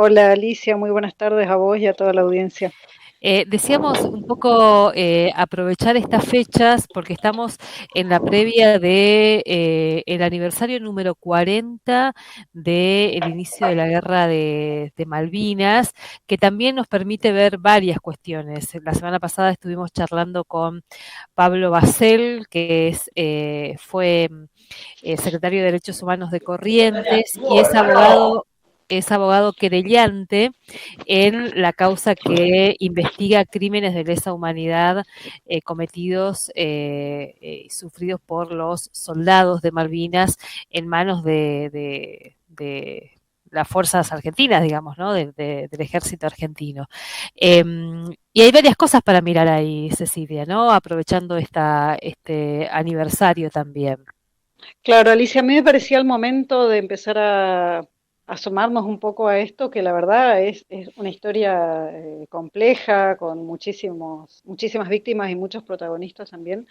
Hola Alicia, muy buenas tardes a vos y a toda la audiencia. Decíamos un poco aprovechar estas fechas porque estamos en la previa de el aniversario número 40 del inicio de la guerra de Malvinas, que también nos permite ver varias cuestiones. La semana pasada estuvimos charlando con Pablo Basel, que fue secretario de Derechos Humanos de Corrientes y es abogado querellante en la causa que investiga crímenes de lesa humanidad cometidos y sufridos por los soldados de Malvinas en manos de las fuerzas argentinas, digamos, ¿no? Del ejército argentino. Eh, y hay varias cosas para mirar ahí, Cecilia, ¿no? Aprovechando este aniversario también. Claro, Alicia, a mí me parecía el momento de empezar a asomarnos un poco a esto, que la verdad es una historia compleja, con muchísimas víctimas y muchos protagonistas también.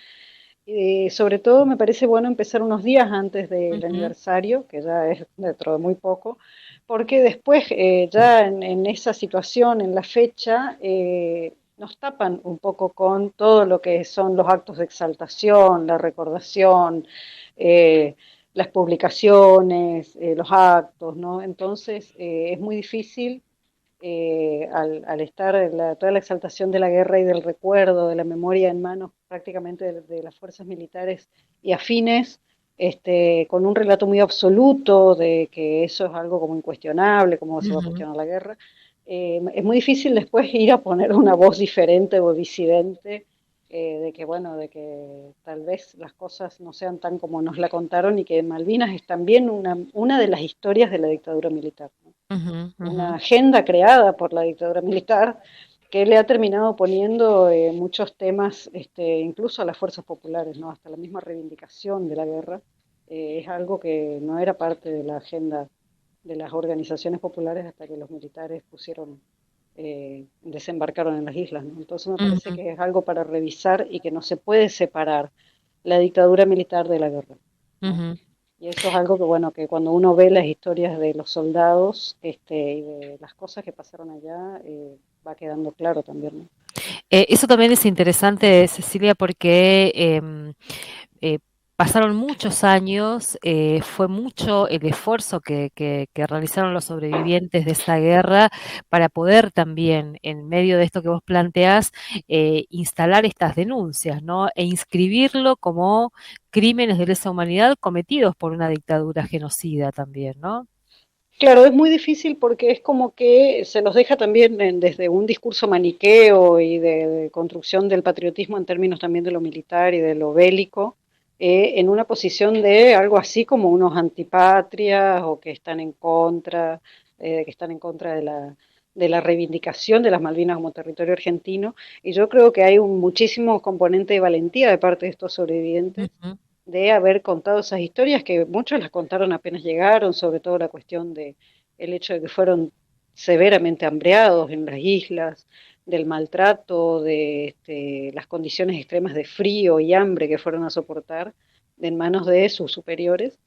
Sobre todo me parece bueno empezar unos días antes del Ujú, aniversario, que ya es dentro de muy poco, porque después ya en esa situación, en la fecha, nos tapan un poco con todo lo que son los actos de exaltación, la recordación, eh, las publicaciones, los actos, ¿no? Entonces es muy difícil al estar toda la exaltación de la guerra y del recuerdo, de la memoria en manos prácticamente de las fuerzas militares y afines, con un relato muy absoluto de que eso es algo como incuestionable, cómo se va a ujú. cuestionar la guerra, es muy difícil después ir a poner una voz diferente o disidente. De que bueno, de que tal vez las cosas no sean tan como nos la contaron y que Malvinas es también una de las historias de la dictadura militar, ¿no? Ujú, Una ujú. agenda creada por la dictadura militar que le ha terminado poniendo muchos temas, incluso a las fuerzas populares, ¿no? Hasta la misma reivindicación de la guerra, es algo que no era parte de la agenda de las organizaciones populares hasta que los militares desembarcaron en las islas, ¿no? Entonces me parece Ujú, que es algo para revisar y que no se puede separar la dictadura militar de la guerra, ¿no? ujú. Y eso es algo que, bueno, que cuando uno ve las historias de los soldados, y de las cosas que pasaron allá, va quedando claro también, ¿no? Eso también es interesante, Cecilia, porque eh, pasaron muchos años, fue mucho el esfuerzo que realizaron los sobrevivientes de esa guerra para poder también, en medio de esto que vos planteás, instalar estas denuncias, ¿no? E inscribirlo como crímenes de lesa humanidad cometidos por una dictadura genocida también, ¿no? Claro, es muy difícil porque es como que se los deja también desde un discurso maniqueo y de construcción del patriotismo en términos también de lo militar y de lo bélico, en una posición de algo así como unos antipatrias o que están en contra, que están en contra de la reivindicación de las Malvinas como territorio argentino. Y yo creo que hay un muchísimo componente de valentía de parte de estos sobrevivientes Ujú, de haber contado esas historias que muchos las contaron apenas llegaron, sobre todo la cuestión de el hecho de que fueron severamente hambreados en las islas, del maltrato, de las condiciones extremas de frío y hambre que fueron a soportar en manos de sus superiores.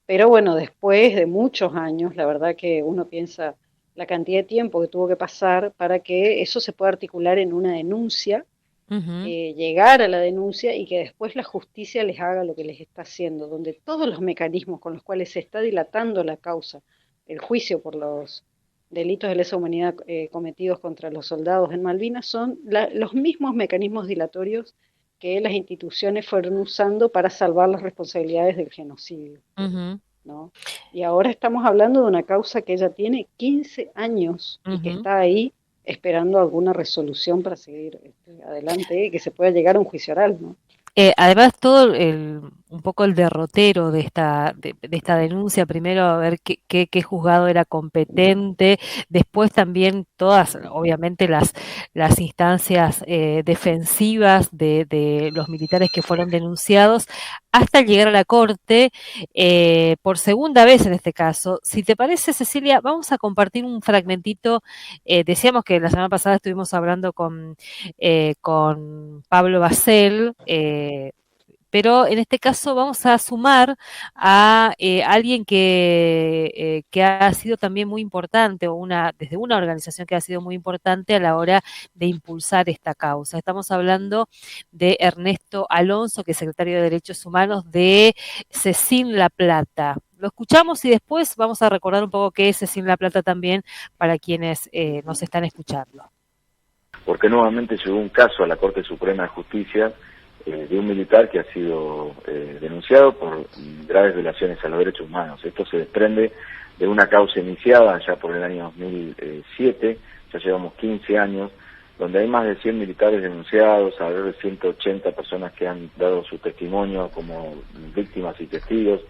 Pero bueno, después de muchos años, la verdad que uno piensa la cantidad de tiempo que tuvo que pasar para que eso se pueda articular en una denuncia, ujú. llegar a la denuncia y que después la justicia les haga lo que les está haciendo, donde todos los mecanismos con los cuales se está dilatando la causa, el juicio por los delitos de lesa humanidad cometidos contra los soldados en Malvinas, son los mismos mecanismos dilatorios que las instituciones fueron usando para salvar las responsabilidades del genocidio, Ujú, ¿no? Y ahora estamos hablando de una causa que ya tiene 15 años y que ujú. está ahí esperando alguna resolución para seguir adelante y que se pueda llegar a un juicio oral, ¿no? Además, un poco el derrotero de esta denuncia, primero a ver qué juzgado era competente, después también todas, obviamente, las instancias defensivas de los militares que fueron denunciados, hasta llegar a la corte, por segunda vez en este caso. Si te parece, Cecilia, vamos a compartir un fragmentito. Decíamos que la semana pasada estuvimos hablando con Pablo Basel, pero en este caso vamos a sumar a alguien que ha sido también muy importante, desde una organización que ha sido muy importante a la hora de impulsar esta causa. Estamos hablando de Ernesto Alonso, que es secretario de Derechos Humanos de CECIN La Plata. Lo escuchamos y después vamos a recordar un poco qué es CECIN La Plata también para quienes nos están escuchando. Porque nuevamente llegó un caso a la Corte Suprema de Justicia de un militar que ha sido denunciado por graves violaciones a los derechos humanos. Esto se desprende de una causa iniciada ya por el año 2007, ya llevamos 15 años, donde hay más de 100 militares denunciados, alrededor de 180 personas que han dado su testimonio como víctimas y testigos,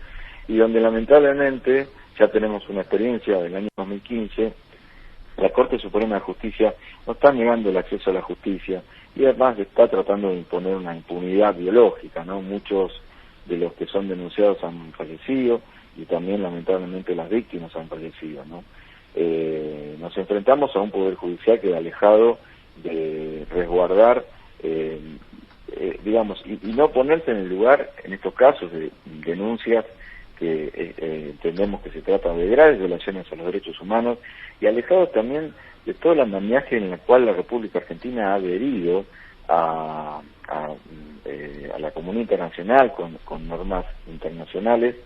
y donde lamentablemente ya tenemos una experiencia del año 2015, la Corte Suprema de Justicia no está negando el acceso a la justicia y además está tratando de imponer una impunidad biológica, ¿no? Muchos de los que son denunciados han fallecido y también lamentablemente las víctimas han fallecido, ¿no? Nos enfrentamos a un poder judicial que alejado de resguardar, digamos, y no ponerse en el lugar, en estos casos de denuncias que entendemos que se trata de graves violaciones a los derechos humanos y alejados también de todo el andamiaje en el cual la República Argentina ha adherido a la comunidad internacional con normas internacionales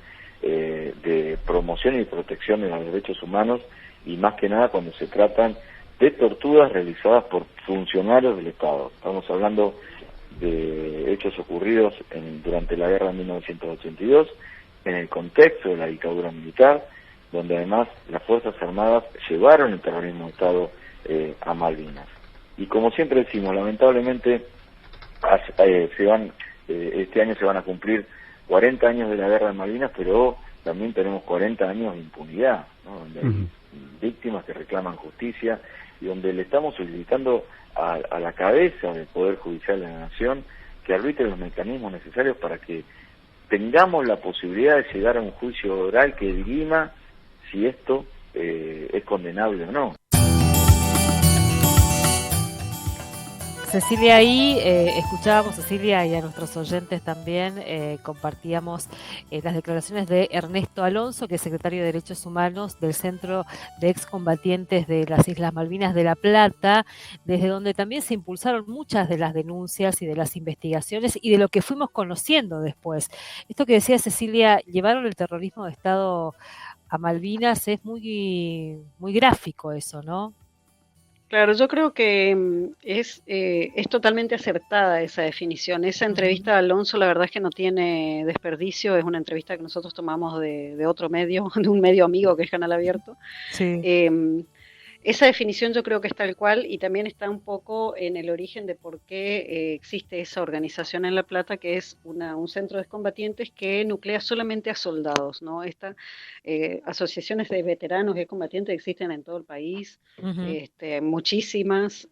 de promoción y protección de los derechos humanos y más que nada cuando se tratan de torturas realizadas por funcionarios del Estado. Estamos hablando de hechos ocurridos durante la guerra de 1982, en el contexto de la dictadura militar, donde además las Fuerzas Armadas llevaron el terrorismo de Estado a Malvinas. Y como siempre decimos, lamentablemente este año se van a cumplir 40 años de la guerra de Malvinas, pero también tenemos 40 años de impunidad, ¿no? Donde hay víctimas que reclaman justicia y donde le estamos solicitando a la cabeza del Poder Judicial de la Nación que arbitre los mecanismos necesarios para que tengamos la posibilidad de llegar a un juicio oral que dirima si esto es condenable o no. Cecilia, ahí escuchábamos, Cecilia, y a nuestros oyentes también compartíamos las declaraciones de Ernesto Alonso, que es secretario de Derechos Humanos del Centro de Excombatientes de las Islas Malvinas de La Plata, desde donde también se impulsaron muchas de las denuncias y de las investigaciones y de lo que fuimos conociendo después. Esto que decía Cecilia, llevaron el terrorismo de Estado a Malvinas, es muy, muy gráfico eso, ¿no? Claro, yo creo que es totalmente acertada esa definición. Esa entrevista de Alonso, la verdad es que no tiene desperdicio, es una entrevista que nosotros tomamos de otro medio, de un medio amigo que es Canal Abierto. Sí. Esa definición yo creo que es tal cual y también está un poco en el origen de por qué existe esa organización en La Plata, que es un centro de excombatientes que nuclea solamente a soldados, ¿no? Estas asociaciones de veteranos y excombatientes existen en todo el país, muchísimas.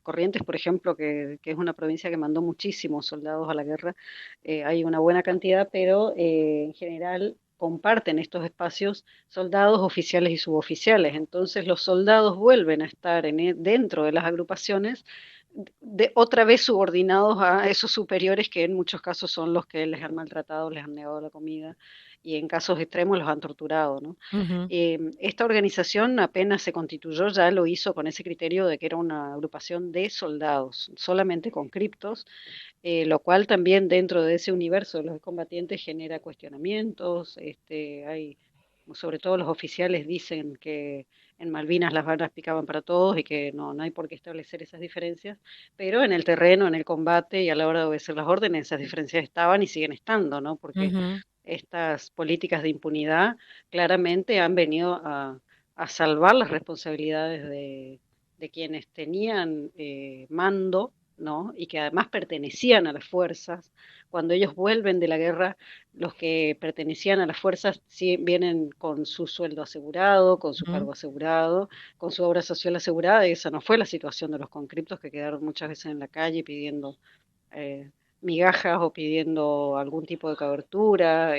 Corrientes, por ejemplo, que es una provincia que mandó muchísimos soldados a la guerra, hay una buena cantidad, pero en general comparten estos espacios soldados, oficiales y suboficiales. Entonces los soldados vuelven a estar dentro de las agrupaciones, otra vez subordinados a esos superiores que en muchos casos son los que les han maltratado, les han negado la comida y en casos extremos los han torturado, ¿no? Esta organización apenas se constituyó, ya lo hizo con ese criterio de que era una agrupación de soldados, solamente con criptos, lo cual también dentro de ese universo de los combatientes genera cuestionamientos. Hay, sobre todo los oficiales dicen que en Malvinas las balas picaban para todos y que no hay por qué establecer esas diferencias, pero en el terreno, en el combate y a la hora de obedecer las órdenes, esas diferencias estaban y siguen estando, ¿no? Porque estas políticas de impunidad claramente han venido a salvar las responsabilidades de quienes tenían mando, ¿no? Y que además pertenecían a las fuerzas. Cuando ellos vuelven de la guerra, los que pertenecían a las fuerzas vienen con su sueldo asegurado, con su cargo asegurado, con su obra social asegurada, y esa no fue la situación de los conscriptos que quedaron muchas veces en la calle pidiendo migajas o pidiendo algún tipo de cobertura,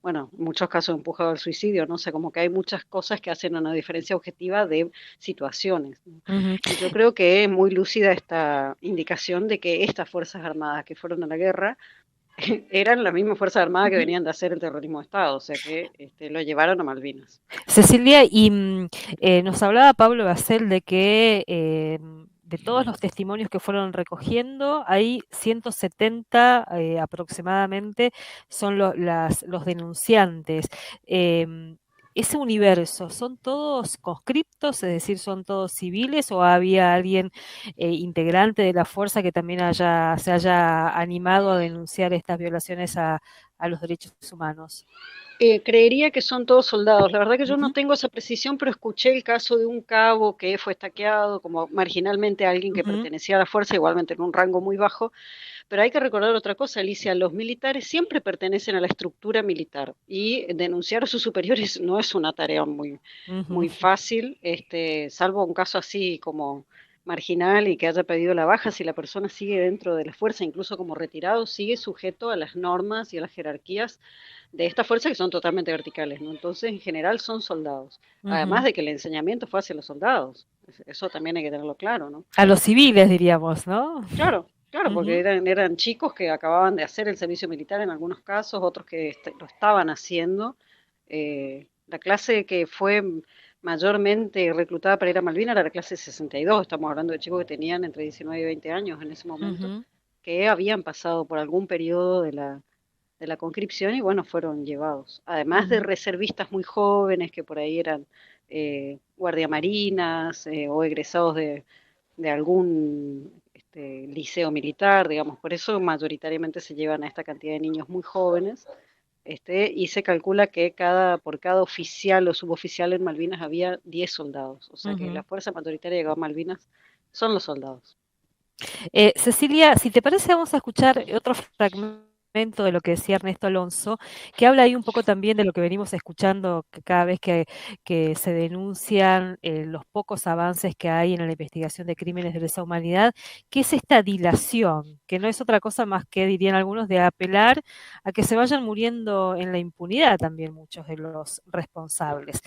bueno, en muchos casos empujado al suicidio, ¿no? O sea, como que hay muchas cosas que hacen una diferencia objetiva de situaciones, ¿no? Y yo creo que es muy lúcida esta indicación de que estas Fuerzas Armadas que fueron a la guerra eran la misma Fuerza Armada que Ujú. venían de hacer el terrorismo de Estado, o sea que lo llevaron a Malvinas. Cecilia, y nos hablaba Pablo Basel de que de todos los testimonios que fueron recogiendo, hay 170 aproximadamente son los denunciantes. Em, ese universo, ¿son todos conscriptos, es decir, son todos civiles, o había alguien integrante de la fuerza que también se haya animado a denunciar estas violaciones a los derechos humanos? Creería que son todos soldados. La verdad que yo no Ujú, tengo esa precisión, pero escuché el caso de un cabo que fue estaqueado como marginalmente alguien que ujú. pertenecía a la fuerza, igualmente en un rango muy bajo. Pero hay que recordar otra cosa, Alicia, los militares siempre pertenecen a la estructura militar y denunciar a sus superiores no es una tarea Ujú, muy fácil, salvo un caso así como marginal y que haya pedido la baja, si la persona sigue dentro de la fuerza, incluso como retirado, sigue sujeto a las normas y a las jerarquías de esta fuerza que son totalmente verticales, ¿no? Entonces, en general son soldados. Además ujú. de que el enseñamiento fue hacia los soldados. Eso también hay que tenerlo claro, ¿no? A los civiles, diríamos, ¿no? Claro, claro, porque Ujú, eran chicos que acababan de hacer el servicio militar en algunos casos, otros que lo estaban haciendo. La clase que fue mayormente reclutada para ir a Malvinas era la clase 62. Estamos hablando de chicos que tenían entre 19 y 20 años en ese momento, ujú, que habían pasado por algún periodo de la conscripción y bueno, fueron llevados. Además de ujú, reservistas muy jóvenes que por ahí eran guardiamarinas o egresados de algún liceo militar, digamos, por eso mayoritariamente se llevan a esta cantidad de niños muy jóvenes, y se calcula que por cada oficial o suboficial en Malvinas había 10 soldados, o sea que la ujú. fuerza mayoritaria que va a Malvinas son los soldados. Cecilia, si te parece, vamos a escuchar otro fragmento de lo que decía Ernesto Alonso, que habla ahí un poco también de lo que venimos escuchando que cada vez que se denuncian los pocos avances que hay en la investigación de crímenes de lesa humanidad, que es esta dilación, que no es otra cosa más que, dirían algunos, de apelar a que se vayan muriendo en la impunidad también muchos de los responsables.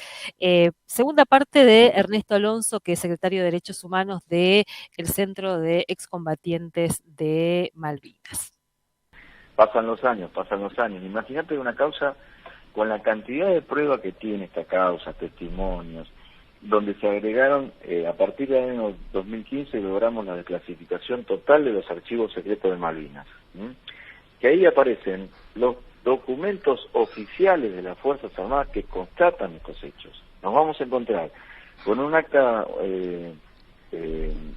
Segunda parte de Ernesto Alonso, que es secretario de Derechos Humanos de el Centro de Excombatientes de Malvinas. Pasan los años. Imagínate una causa con la cantidad de pruebas que tiene esta causa, testimonios, donde se agregaron, a partir del año 2015 logramos la desclasificación total de los archivos secretos de Malvinas, ¿m? Que ahí aparecen los documentos oficiales de las Fuerzas Armadas que constatan estos hechos. Nos vamos a encontrar con un acta eh,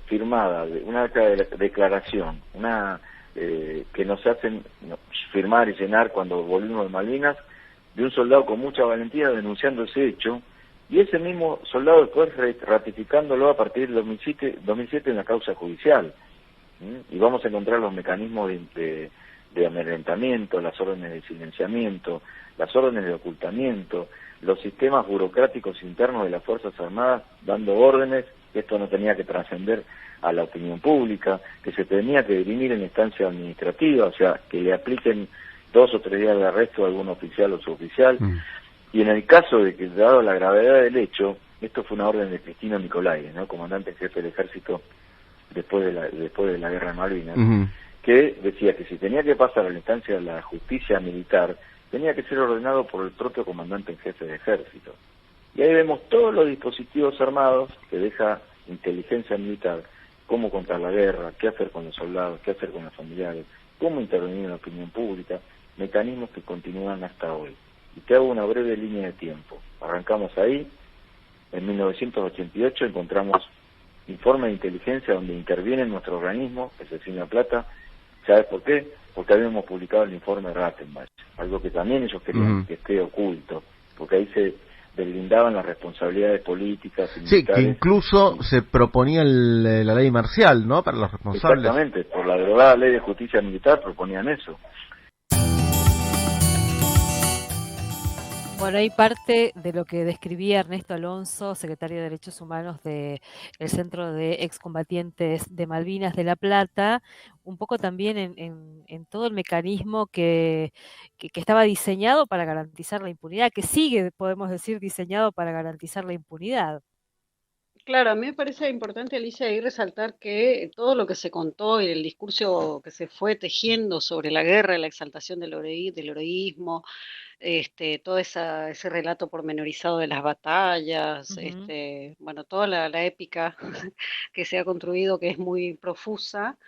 firmada, una acta de declaración, que nos hacen firmar y llenar cuando volvimos de Malvinas, de un soldado con mucha valentía denunciando ese hecho, y ese mismo soldado después ratificándolo a partir del 2007 en la causa judicial. ¿Mm? Y vamos a encontrar los mecanismos de amedrentamiento, las órdenes de silenciamiento, las órdenes de ocultamiento, los sistemas burocráticos internos de las Fuerzas Armadas dando órdenes, que esto no tenía que trascender a la opinión pública, que se tenía que dirimir en instancia administrativa, o sea, que le apliquen 2 o 3 días de arresto a algún oficial o suboficial. Y en el caso de que, dado la gravedad del hecho, esto fue una orden de Cristina Nicolai, ¿no?, comandante en jefe del ejército después de la guerra de Malvinas, que decía que si tenía que pasar a la instancia de la justicia militar, tenía que ser ordenado por el propio comandante en jefe de ejército. Y ahí vemos todos los dispositivos armados que deja inteligencia militar, cómo contra la guerra, qué hacer con los soldados, qué hacer con los familiares, cómo intervenir en la opinión pública, mecanismos que continúan hasta hoy. Y te hago una breve línea de tiempo. Arrancamos ahí, en 1988 encontramos informe de inteligencia donde interviene nuestro organismo, el CECIN La Plata. ¿Sabes por qué? Porque habíamos publicado el informe Rattenbach, algo que también ellos querían que esté oculto, porque ahí se deslindaban las responsabilidades políticas y Sí, que militares. incluso se proponía la ley marcial, ¿no?, para los responsables. Exactamente, por la derogada ley de justicia militar proponían eso. Bueno, hay parte de lo que describía Ernesto Alonso, secretario de Derechos Humanos del Centro de Excombatientes de Malvinas de La Plata, un poco también en todo el mecanismo que estaba diseñado para garantizar la impunidad, que sigue, podemos decir, diseñado para garantizar la impunidad. Claro, a mí me parece importante, Alicia, ahí resaltar que todo lo que se contó y el discurso que se fue tejiendo sobre la guerra, la exaltación del heroísmo, todo ese relato pormenorizado de las batallas, Ujú, bueno, toda la épica que se ha construido, que es muy profusa,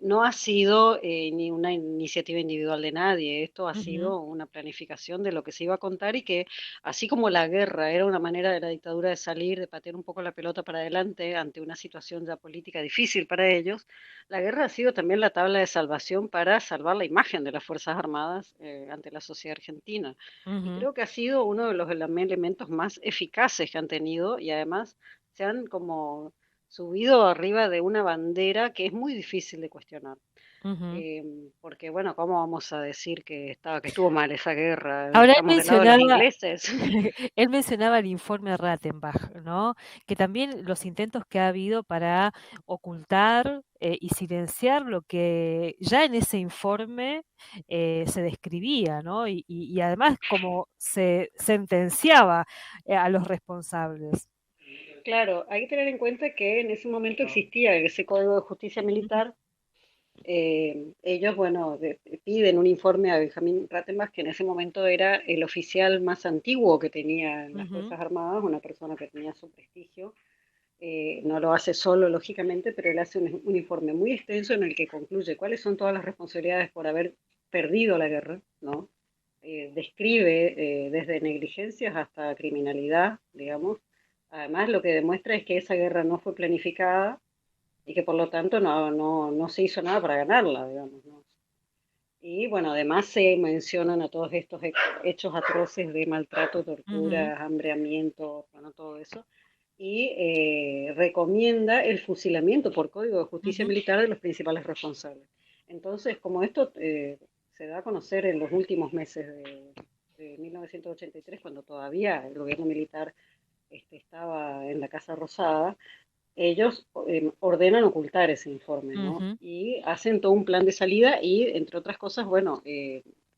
no ha sido ni una iniciativa individual de nadie, esto ha ujú, sido una planificación de lo que se iba a contar y que, así como la guerra era una manera de la dictadura de salir, de patear un poco la pelota para adelante ante una situación ya política difícil para ellos, la guerra ha sido también la tabla de salvación para salvar la imagen de las Fuerzas Armadas ante la sociedad argentina. Y ujú, creo que ha sido uno de los elementos más eficaces que han tenido y además se han como subido arriba de una bandera que es muy difícil de cuestionar. ujú. Porque bueno, ¿cómo vamos a decir que estuvo mal esa guerra? Ahora él Estamos del lado de los mencionaba ingleses. él mencionaba el informe Rattenbach, ¿no? Que también los intentos que ha habido para ocultar, y silenciar lo que ya en ese informe, se describía, ¿no? Y además como se sentenciaba, a los responsables. Claro, hay que tener en cuenta que en ese momento existía ese Código de Justicia Ujú, Militar. Ellos, bueno, piden un informe a Benjamín Rattenbach, que en ese momento era el oficial más antiguo que tenía las ujú, Fuerzas Armadas, una persona que tenía su prestigio. No lo hace solo, lógicamente, pero él hace un informe muy extenso en el que concluye cuáles son todas las responsabilidades por haber perdido la guerra, ¿no? Describe desde negligencias hasta criminalidad, digamos. Además, lo que demuestra es que esa guerra no fue planificada y que por lo tanto no se hizo nada para ganarla, digamos, ¿no? Y bueno, además se mencionan a todos estos hechos atroces de maltrato, ujú, tortura, hambreamiento, bueno, todo eso. Y recomienda el fusilamiento por Código de Justicia ujú, Militar de los principales responsables. Entonces, como esto se da a conocer en los últimos meses de 1983, cuando todavía el gobierno militar estaba en la Casa Rosada, ellos ordenan ocultar ese informe, ¿no? ujú, Y hacen todo un plan de salida y, entre otras cosas, bueno,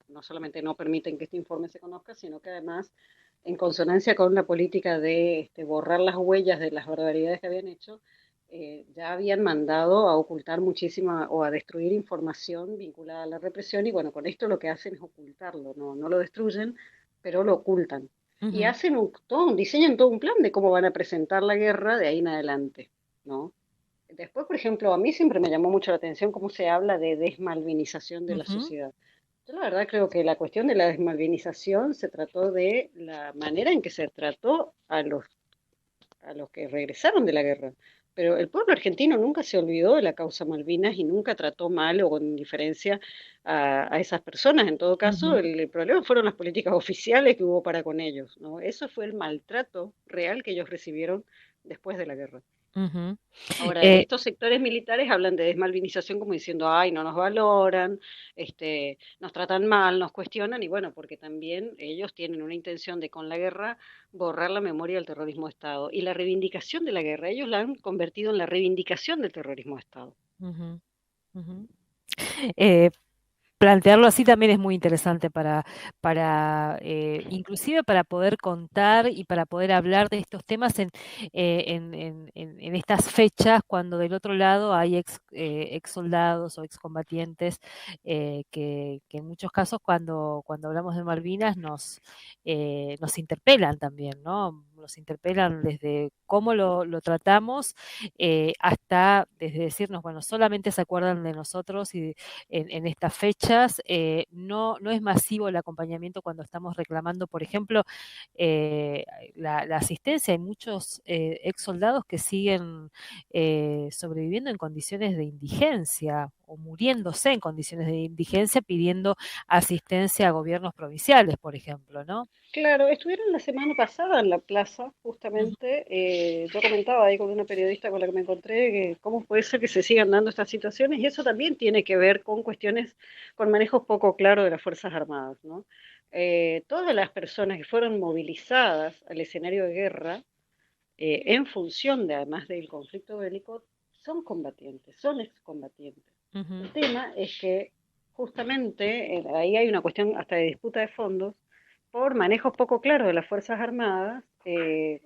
no solamente no permiten que este informe se conozca, sino que además, en consonancia con la política de borrar las huellas de las barbaridades que habían hecho, ya habían mandado a ocultar muchísima o a destruir información vinculada a la represión y bueno, con esto lo que hacen es ocultarlo, no lo destruyen, pero lo ocultan y ujú, hacen diseñan todo un plan de cómo van a presentar la guerra de ahí en adelante, ¿no? Después, por ejemplo, a mí siempre me llamó mucho la atención cómo se habla de desmalvinización de la ujú, sociedad. Yo la verdad creo que la cuestión de la desmalvinización se trató de la manera en que se trató a los que regresaron de la guerra. Pero el pueblo argentino nunca se olvidó de la causa Malvinas y nunca trató mal o con indiferencia a esas personas. En todo caso, ujú, el problema fueron las políticas oficiales que hubo para con ellos, ¿no? Eso fue el maltrato real que ellos recibieron después de la guerra. ujú. Ahora, Eh, estos sectores militares hablan de desmalvinización como diciendo, ay, no nos valoran, nos tratan mal, nos cuestionan, y bueno, porque también ellos tienen una intención de con la guerra borrar la memoria del terrorismo de Estado. Y la reivindicación de la guerra, ellos la han convertido en la reivindicación del terrorismo de Estado. ujú, ujú. Eh, Plantearlo así también es muy interesante inclusive para poder contar y para poder hablar de estos temas en estas fechas, cuando del otro lado hay ex soldados o excombatientes, que en muchos casos cuando hablamos de Malvinas nos interpelan también, ¿no? Nos interpelan desde cómo lo tratamos, hasta desde decirnos, bueno, solamente se acuerdan de nosotros y en estas fechas. No es masivo el acompañamiento cuando estamos reclamando, por ejemplo, eh, la asistencia. Hay muchos ex soldados que siguen sobreviviendo en condiciones de indigencia o muriéndose en condiciones de indigencia pidiendo asistencia a gobiernos provinciales, por ejemplo, ¿no? Claro, estuvieron la semana pasada en la plaza, Ujú, justamente. Yo comentaba ahí con una periodista con la que me encontré que cómo puede ser que se sigan dando estas situaciones y eso también tiene que ver con cuestiones, con manejos poco claros de las Fuerzas Armadas, ¿no? Todas las personas que fueron movilizadas al escenario de guerra en función de, además del conflicto bélico, son combatientes, son excombatientes. ujú, El tema es que justamente ahí hay una cuestión hasta de disputa de fondos por manejos poco claros de las Fuerzas Armadas,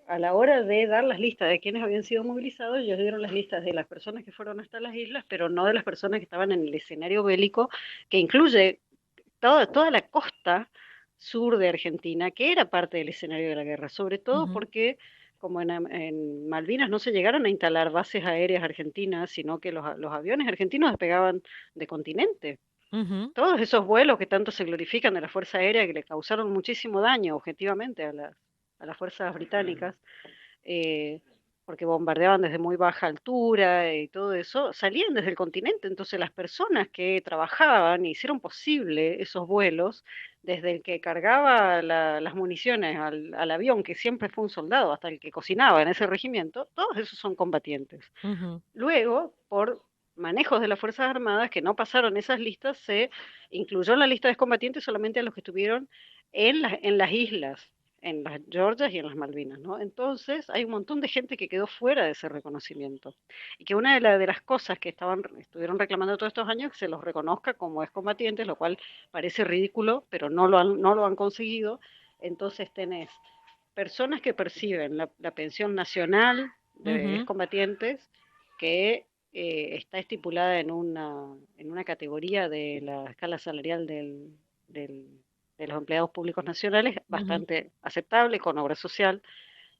a la hora de dar las listas de quienes habían sido movilizados, ellos dieron las listas de las personas que fueron hasta las islas, pero no de las personas que estaban en el escenario bélico, que incluye toda la costa sur de Argentina, que era parte del escenario de la guerra, sobre todo Ujú, porque como en Malvinas no se llegaron a instalar bases aéreas argentinas, sino que los aviones argentinos despegaban de continente. ujú, Todos esos vuelos que tanto se glorifican de la Fuerza Aérea, que le causaron muchísimo daño objetivamente a las fuerzas británicas, eh, porque bombardeaban desde muy baja altura y todo eso, salían desde el continente. Entonces las personas que trabajaban y hicieron posible esos vuelos, desde el que cargaba las municiones al avión, que siempre fue un soldado, hasta el que cocinaba en ese regimiento, todos esos son combatientes. ujú, Luego, por manejos de las Fuerzas Armadas que no pasaron esas listas, se incluyó en la lista de combatientes solamente a los que estuvieron en las islas, en las Georgias y en las Malvinas, ¿no? Entonces, hay un montón de gente que quedó fuera de ese reconocimiento. Y que una de las cosas que estuvieron reclamando todos estos años es que se los reconozca como excombatientes, lo cual parece ridículo, pero no lo han conseguido. Entonces, tenés personas que perciben la pensión nacional de ujú, excombatientes que está estipulada en una categoría de la escala salarial de los empleados públicos nacionales ujú, bastante aceptable, con obra social.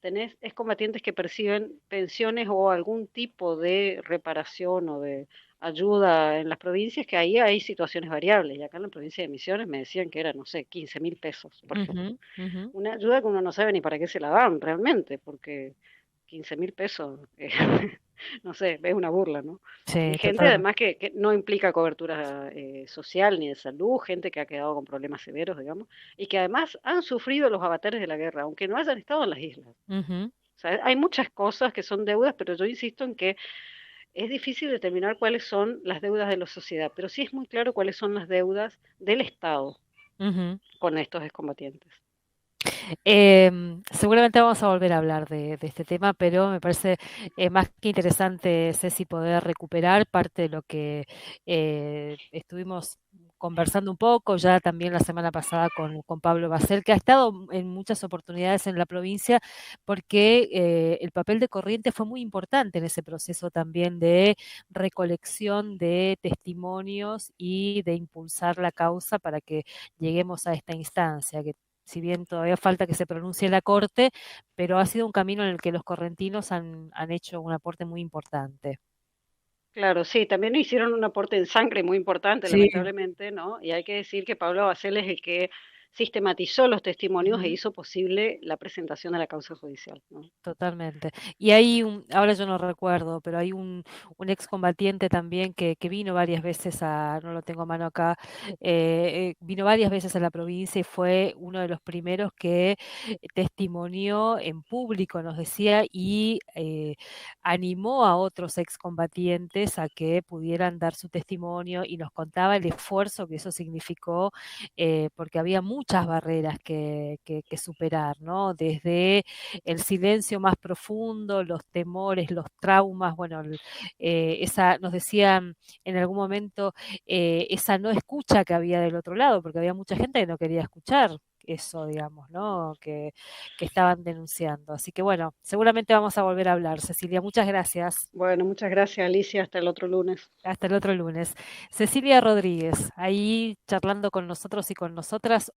Tenés excombatientes que perciben pensiones o algún tipo de reparación o de ayuda en las provincias, que ahí hay situaciones variables. Y acá en la provincia de Misiones me decían que era, no sé, 15.000 pesos, por ejemplo. ujú, ujú. Una ayuda que uno no sabe ni para qué se la dan realmente, porque 15.000 pesos, no sé, es una burla, ¿no? Y Sí, gente totalmente. además que no implica cobertura social ni de salud, gente que ha quedado con problemas severos, digamos, y que además han sufrido los avatares de la guerra, aunque no hayan estado en las islas. Ujú, O sea, hay muchas cosas que son deudas, pero yo insisto en que es difícil determinar cuáles son las deudas de la sociedad, pero sí es muy claro cuáles son las deudas del Estado ujú. con estos excombatientes. Seguramente vamos a volver a hablar de este tema, pero me parece más que interesante, Ceci, poder recuperar parte de lo que estuvimos conversando un poco, ya también la semana pasada con Pablo Basel, que ha estado en muchas oportunidades en la provincia, porque el papel de Corrientes fue muy importante en ese proceso también de recolección de testimonios y de impulsar la causa para que lleguemos a esta instancia, que si bien todavía falta que se pronuncie la Corte, pero ha sido un camino en el que los correntinos han hecho un aporte muy importante. Claro, sí, también hicieron un aporte en sangre muy importante, Sí. lamentablemente, ¿no? Y hay que decir que Pablo Basel es el que sistematizó los testimonios e Ujú. hizo posible la presentación de la causa judicial, ¿no? Totalmente. Y hay ahora yo no recuerdo, pero hay un excombatiente también que vino varias veces no lo tengo a mano acá, vino varias veces a la provincia y fue uno de los primeros que testimonió en público, nos decía, y animó a otros excombatientes a que pudieran dar su testimonio y nos contaba el esfuerzo que eso significó, porque había muchas barreras que superar, ¿no? Desde el silencio más profundo, los temores, los traumas, bueno, nos decían en algún momento esa no escucha que había del otro lado, porque había mucha gente que no quería escuchar eso, digamos, ¿no? Que estaban denunciando. Así que bueno, seguramente vamos a volver a hablar. Cecilia, muchas gracias. Bueno, muchas gracias, Alicia, hasta el otro lunes. Hasta el otro lunes. Cecilia Rodríguez, ahí charlando con nosotros y con nosotras.